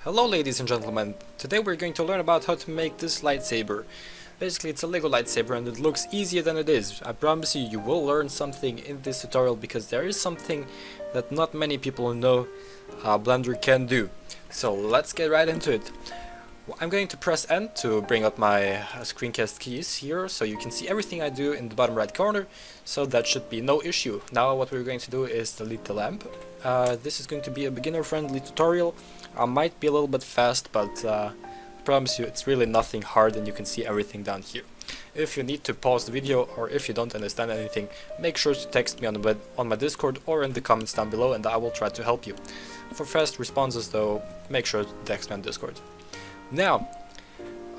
Hello ladies and gentlemen, today we're going to learn about how to make this lightsaber. Basically it's a Lego lightsaber and it looks easier than it is. I promise you, you will learn something in this tutorial because there is something that not many people know Blender can do. So let's get right into it. I'm going to press N to bring up my screencast keys here so you can see everything I do in the bottom right corner, so that should be no issue. Now what we're going to do is delete the lamp. This is going to be a beginner friendly tutorial. I might be a little bit fast, but I promise you it's really nothing hard and you can see everything down here. If you need to pause the video or if you don't understand anything, make sure to text me on my Discord or in the comments down below and I will try to help you. For fast responses though, make sure to text me on Discord. Now,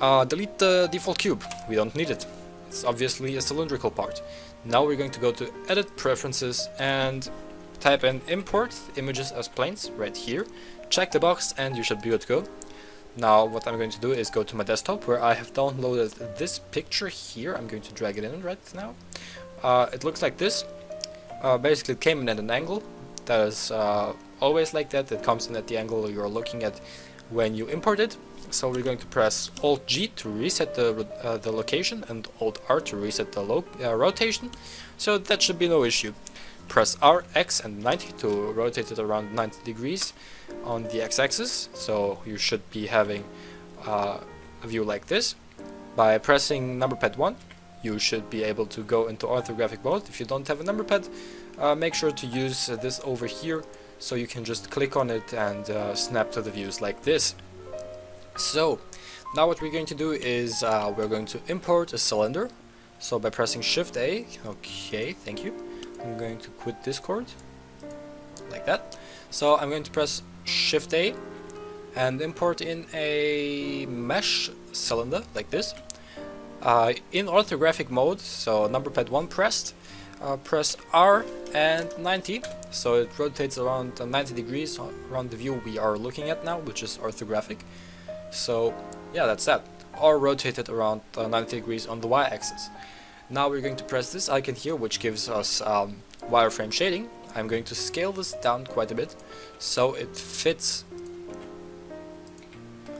delete the default cube, we don't need it. It's obviously a cylindrical part. Now we're going to go to Edit Preferences and type in Import Images as Planes right here. Check the box and you should be good to go. Now what I'm going to do is go to my desktop where I have downloaded this picture here. I'm going to drag it in right now. It looks like this. Basically it came in at an angle. That is always like that. It comes in at the angle you're looking at when you import it. So we're going to press Alt G to reset the location and Alt R to reset the rotation. So that should be no issue. Press R, X and 90 to rotate it around 90 degrees on the x-axis, so you should be having a view like this. By pressing number pad 1 you should be able to go into orthographic mode. If you don't have a number pad, make sure to use this over here so you can just click on it and snap to the views like this. So now what we're going to do is we're going to import a cylinder. So by pressing Shift A, okay, thank you. I'm going to quit Discord, like that. So I'm going to press Shift A and import in a mesh cylinder, like this. In orthographic mode, so number pad 1 pressed, press R and 90, so it rotates around 90 degrees around the view we are looking at now, which is orthographic. So yeah, that's that. R rotated around 90 degrees on the y-axis. Now we're going to press this icon here, which gives us wireframe shading. I'm going to scale this down quite a bit so it fits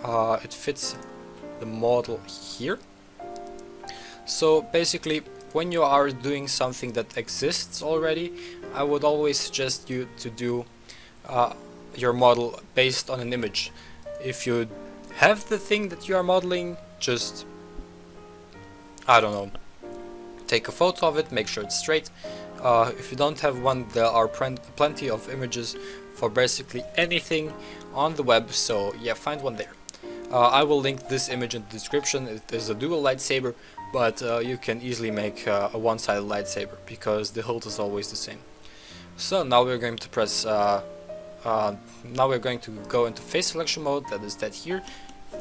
the model here. So basically when you are doing something that exists already, I would always suggest you to do your model based on an image. If you have the thing that you are modeling, just, I don't know, take a photo of it, make sure it's straight. If you don't have one, there are plenty of images for basically anything on the web, so yeah, find one there. I will link this image in the description. It is a dual lightsaber, but you can easily make a one-sided lightsaber because the hilt is always the same. So now we're going to press now we're going to go into face selection mode, that is that here.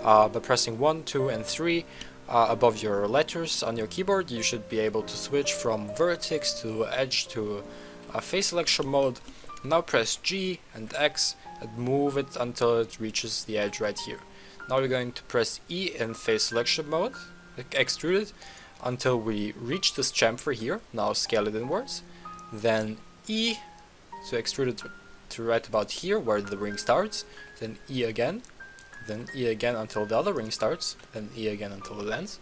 By pressing 1, 2 and 3 above your letters on your keyboard, you should be able to switch from vertex to edge to face selection mode. Now press G and X and move it until it reaches the edge right here. Now we're going to press E in face selection mode, extrude it until we reach this chamfer here. Now scale it inwards. Then E to extrude it to right about here where the ring starts. Then E again. Then E again until the other ring starts, then E again until it ends.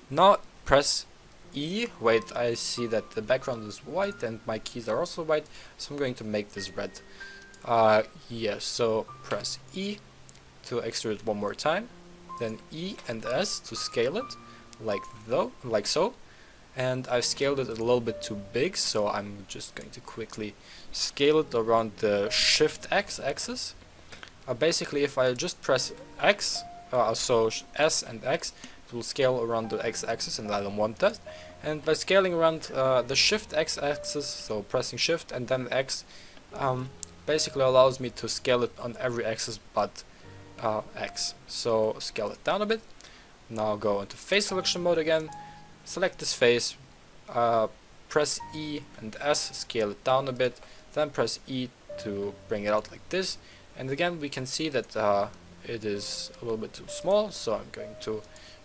Now press E. Wait, I see that the background is white and my keys are also white, so I'm going to make this red. Yes, so press E to extrude it one more time, then E and S to scale it, like so. And I've scaled it a little bit too big, so I'm just going to quickly scale it around the Shift X axis. Basically, if I just press X, so S and X, it will scale around the X axis, and I don't want that. And by scaling around the Shift X axis, so pressing Shift and then X, basically allows me to scale it on every axis but X. So scale it down a bit. Now go into face selection mode again, select this face, press E and S, scale it down a bit, then press E to bring it out like this. And again we can see that it is a little bit too small, so I'm going to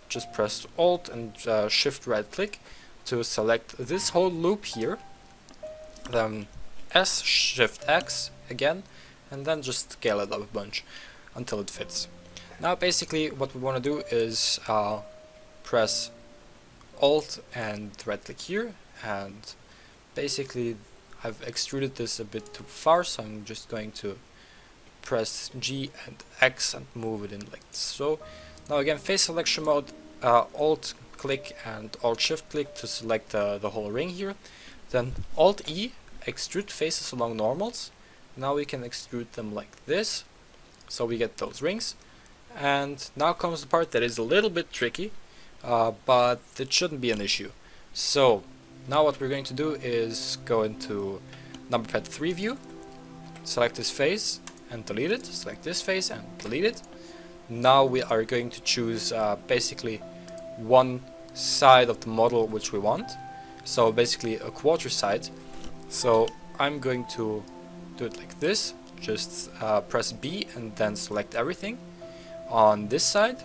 just press Alt and Shift right click to select this whole loop here, then S, Shift X again, and then just scale it up a bunch. until it fits. Now basically what we want to do is press Alt and right click here, and basically I've extruded this a bit too far, so I'm just going to press G and X and move it in like so. Now again, face selection mode, Alt click and Alt shift click to select the whole ring here. Then Alt E, extrude faces along normals. Now we can extrude them like this, so we get those rings. And now comes the part that is a little bit tricky, but it shouldn't be an issue. So now what we're going to do is go into number pad 3 view, select this face and delete it, select this face and delete it. Now we are going to choose basically one side of the model which we want, so basically a quarter side. So I'm going to do it like this, just press B and then select everything. On this side,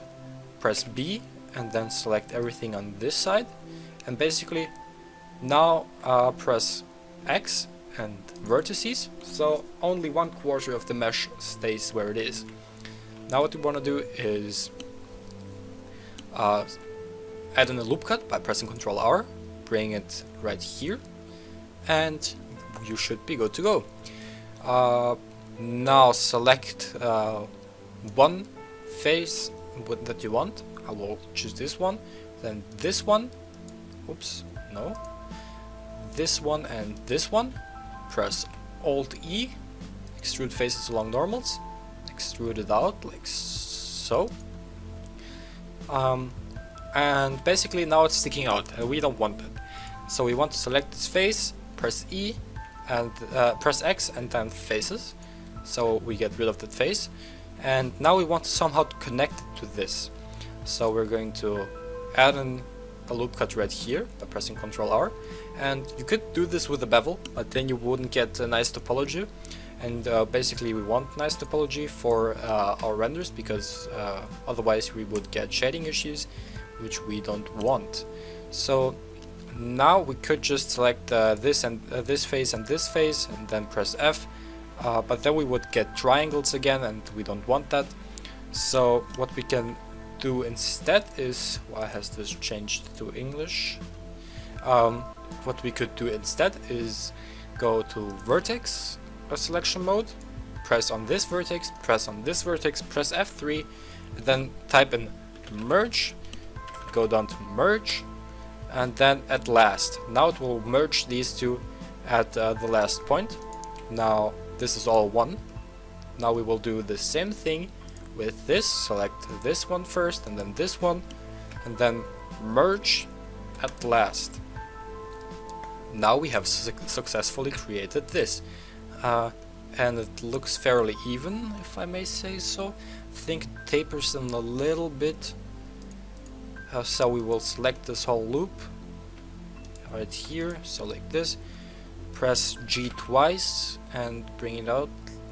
press B and then select everything on this side, and basically now press X and vertices, so only 1/4 of the mesh stays where it is. Now what we want to do is add in a loop cut by pressing Ctrl R, bring it right here, and you should be good to go. Now select one face that you want. I will choose this one, then this one, oops, no, this one and this one. Press Alt E, extrude faces along normals, extrude it out like so. And basically now it's sticking out and we don't want that. So we want to select this face, press E and press X and then faces. So we get rid of that face. And now we want to somehow connect it to this. So we're going to add in a loop cut right here by pressing Ctrl R. And you could do this with a bevel, but then you wouldn't get a nice topology. And basically we want nice topology for our renders, because otherwise we would get shading issues, which we don't want. So now we could just select this and this face and this face and then press F, but then we would get triangles again and we don't want that. So what we can do instead is, why has this changed to English? What we could do instead is go to vertex selection mode, press on this vertex, press on this vertex, press F3, then type in merge, go down to merge, and then at last. Now it will merge these two at the last point. Now this is all one. Now we will do the same thing with this, select this one first and then this one, and then merge at last. Now we have successfully created this, and it looks fairly even, if I may say so. I think it tapers in a little bit, so we will select this whole loop right here, so like this, press G twice and bring it out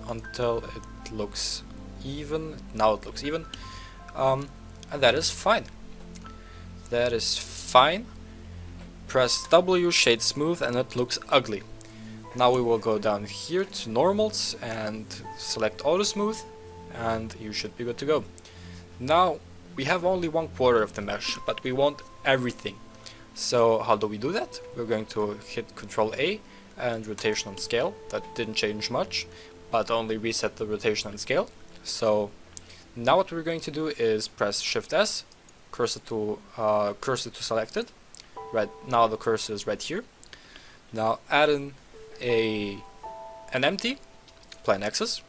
until it looks even. Now it looks even, and that is fine. That is fine. Press W, shade smooth, and it looks ugly. Now we will go down here to normals and select auto smooth, and you should be good to go. Now we have only 1/4 of the mesh, but we want everything. So how do we do that? We're going to hit Ctrl A and rotation and scale. That didn't change much, but only reset the rotation and scale. So now what we're going to do is press Shift S, cursor to selected. Right now the cursor is right here. Now add in an empty plane axis,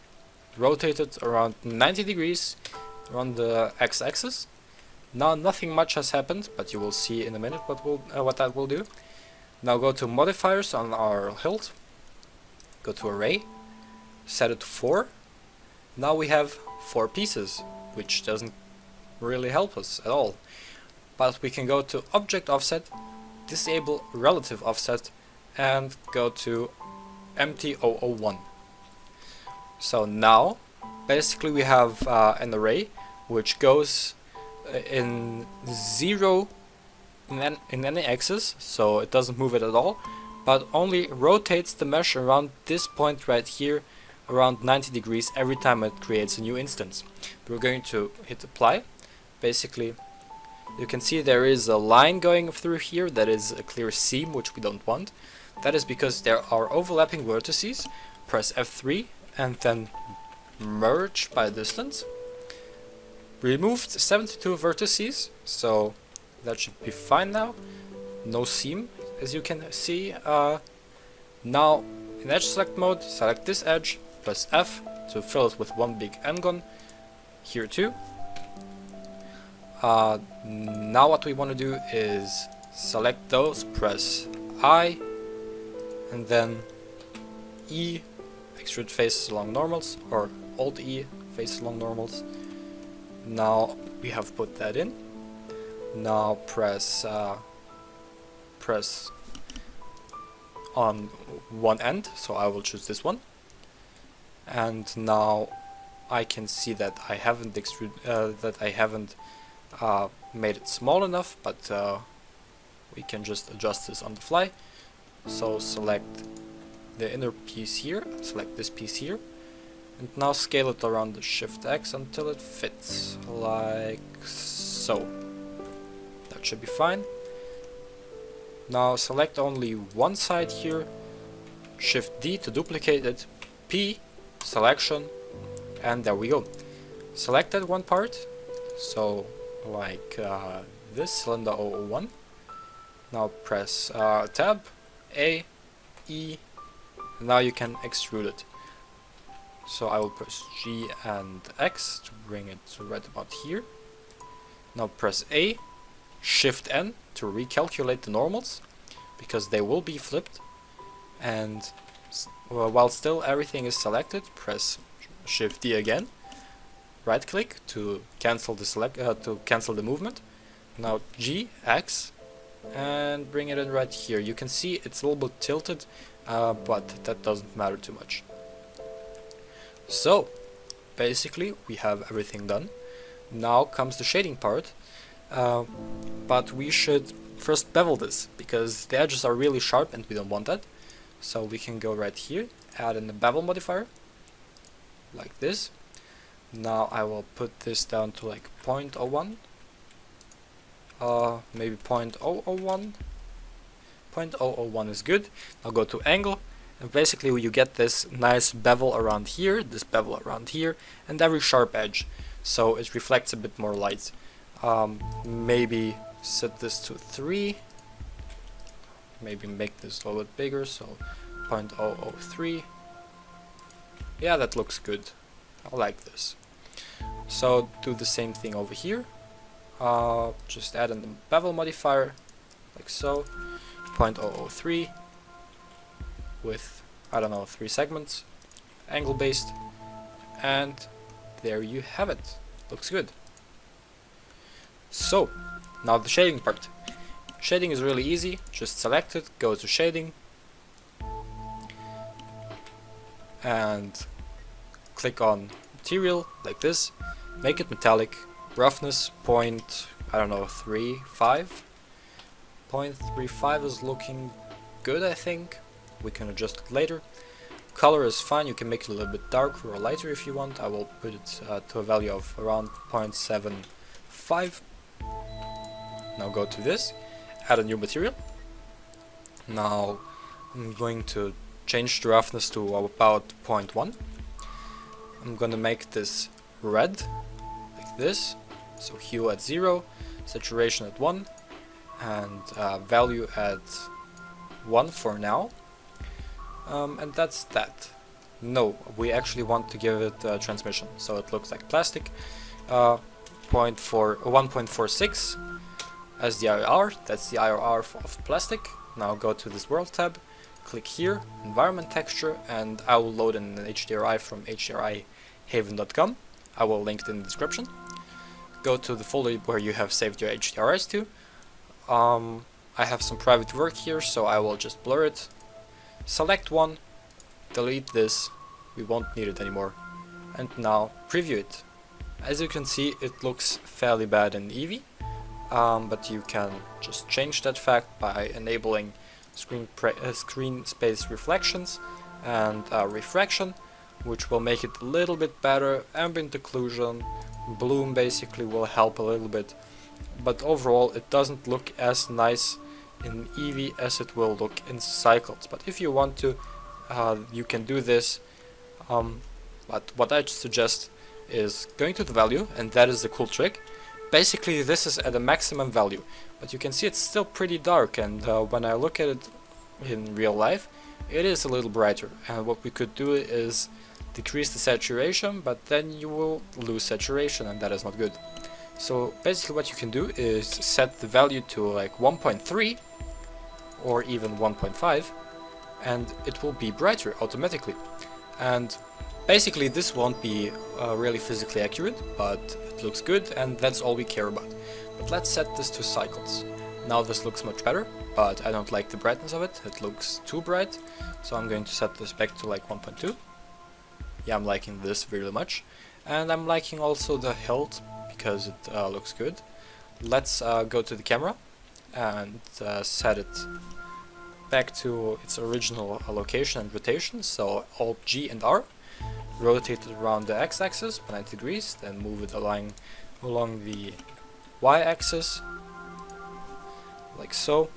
rotate it around 90 degrees around the x-axis. Now nothing much has happened, but you will see in a minute what that will do. Now go to modifiers on our hilt, go to array, set it to 4. Now we have 4 pieces, which doesn't really help us at all. But we can go to object offset, disable relative offset, and go to empty 001. So now basically we have an array which goes in 0 in any axis, so it doesn't move it at all, but only rotates the mesh around this point right here around 90 degrees every time it creates a new instance. We're going to hit apply. Basically, you can see there is a line going through here that is a clear seam, which we don't want. That is because there are overlapping vertices. Press F3 and then merge by distance. Removed 72 vertices, so that should be fine now. No seam, as you can see. Now, in edge select mode, select this edge, press F to fill it with one big n-gon. Here too. Now what we want to do is select those, press I, and then E, extrude faces along normals, or Alt E, faces along normals. Now we have put that in. Now press on one end, so I will choose this one. And now I can see that I haven't made it small enough, but we can just adjust this on the fly. So select the inner piece here, select this piece here, and now scale it around the Shift X until it fits, like so. That should be fine. Now select only one side here, Shift D to duplicate it, P, selection, and there we go. Select that one part, so like this, cylinder 001. Now press Tab, A, E, and now you can extrude it. So I will press G and X to bring it to right about here. Now press A, Shift N to recalculate the normals, because they will be flipped. And while still everything is selected, press Shift D again. Right click to cancel the movement. Now G, X, and bring it in right here. You can see it's a little bit tilted, but that doesn't matter too much. So basically we have everything done. Now comes the shading part, but we should first bevel this, because the edges are really sharp and we don't want that. So we can go right here, add in the bevel modifier, like this. Now I will put this down to like 0.01, maybe 0.001. 0.001 is good. I'll go to angle, and basically you get this nice bevel around here, this bevel around here, and every sharp edge, so it reflects a bit more light. Maybe set this to 3, maybe make this a little bit bigger, so 0.003. Yeah, that looks good. I like this. So do the same thing over here. Just add in the bevel modifier, like so, 0.003 with, I don't know, 3 segments, angle based, and there you have it. Looks good. So now the shading part. Shading is really easy. Just select it, go to shading, and click on material like this. Make it metallic. Roughness I don't know, 3.5. 0.35 is looking good, I think. We can adjust it later. Color is fine. You can make it a little bit darker or lighter if you want. I will put it to a value of around 0.75. Now go to this, add a new material. Now I'm going to change the roughness to about 0.1. I'm gonna make this red, like this. So hue at 0, saturation at 1, and value at 1 for now. And that's that. No, we actually want to give it transmission, so it looks like plastic. 1.46 as the IRR, that's the IRR of plastic. Now go to this world tab, click here, environment texture, and I will load in an HDRI from hdrihaven.com. I will link it in the description. Go to the folder where you have saved your HDRIs to. I have some private work here, so I will just blur it. Select one, delete this, we won't need it anymore. And now preview it. As you can see, it looks fairly bad in Eevee, but you can just change that fact by enabling screen space reflections and refraction. which will make it a little bit better. Ambient occlusion, bloom basically will help a little bit, but overall it doesn't look as nice in Eevee as it will look in Cycles. But if you want to, you can do this. But what I suggest is going to the value, and that is the cool trick. Basically this is at a maximum value, but you can see it's still pretty dark, and when I look at it in real life, it is a little brighter. And what we could do is decrease the saturation, but then you will lose saturation, and that is not good. So basically what you can do is set the value to like 1.3 or even 1.5, and it will be brighter automatically. And basically this won't be really physically accurate, but it looks good, and that's all we care about. But let's set this to Cycles. Now this looks much better, but I don't like the brightness of it. It looks too bright, so I'm going to set this back to like 1.2. Yeah, I'm liking this really much. And I'm liking also the Hilt, because it looks good. Let's go to the camera and set it back to its original location and rotation. So Alt G and R. Rotate it around the x-axis by 90 degrees, then move it along the y-axis, like so.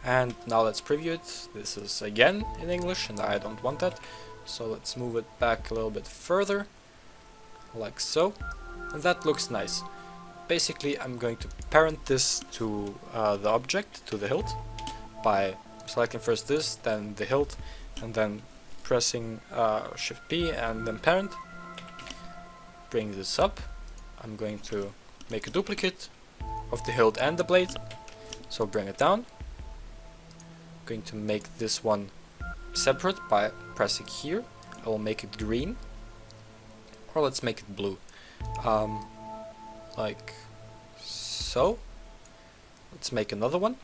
And now let's preview it. This is again in English, and I don't want that, so let's move it back a little bit further, like so, and that looks nice. Basically I'm going to parent this to the object, to the hilt, by selecting first this, then the hilt, and then pressing Shift P and then parent. Bring this up. I'm going to make a duplicate of the hilt and the blade, so bring it down. Going to make this one separate by pressing here. I will make it green, or let's make it blue, like so. Let's make another one.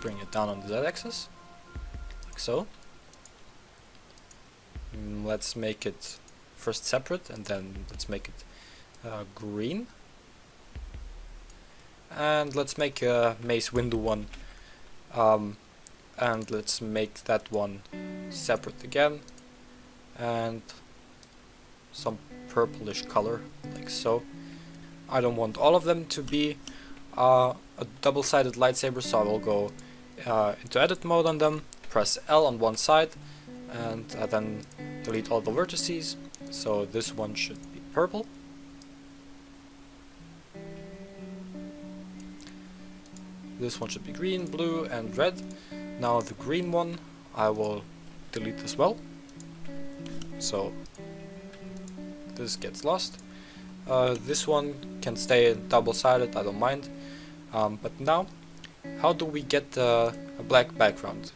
Bring it down on the z-axis, like so. Let's make it first separate, and then let's make it green. And let's make a Mace Windu one, and let's make that one separate again, and some purplish color, like so. I don't want all of them to be a double-sided lightsaber, so I will go into edit mode on them, press L on one side, and then delete all the vertices. So this one should be purple. This one should be green, blue, and red. Now the green one I will delete as well, so this gets lost. This one can stay double-sided, I don't mind. But now, how do we get a black background?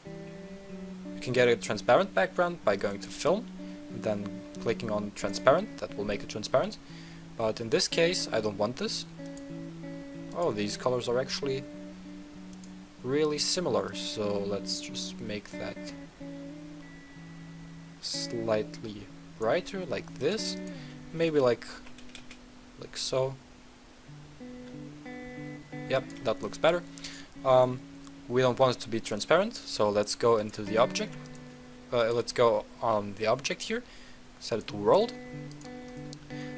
You can get a transparent background by going to Film, and then clicking on Transparent. That will make it transparent. But in this case, I don't want this. Oh, these colors are actually really similar, so let's just make that slightly brighter, like this. Maybe like so. Yep, that looks better. We don't want it to be transparent, so let's go into the object. Let's go on the object here, set it to world.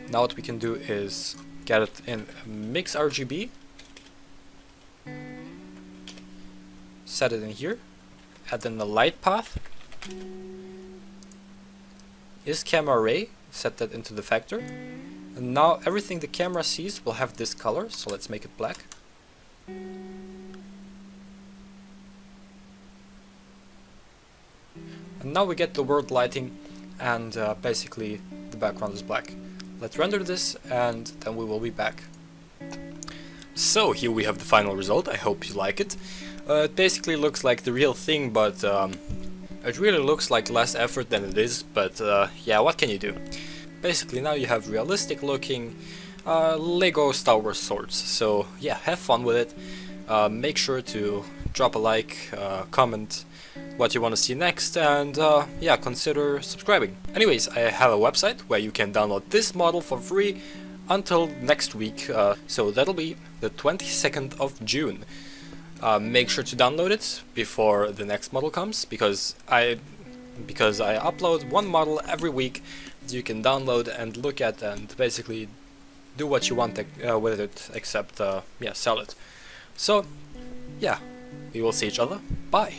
Now what we can do is get it in mix RGB, set it in here, add in the light path, is camera ray, set that into the factor, and now everything the camera sees will have this color, so let's make it black. And now we get the world lighting, and basically the background is black. Let's render this, and then we will be back. So here we have the final result. I hope you like it. It basically looks like the real thing, but it really looks like less effort than it is, but yeah, what can you do? Basically now you have realistic looking Lego Star Wars swords, so yeah, have fun with it. Make sure to drop a like, comment what you want to see next, and yeah, consider subscribing. Anyways, I have a website where you can download this model for free until next week, so that'll be the 22nd of June. Make sure to download it before the next model comes, because I because I upload one model every week that you can download and look at and basically do what you want with it, except yeah, sell it. So yeah, we will see each other. Bye.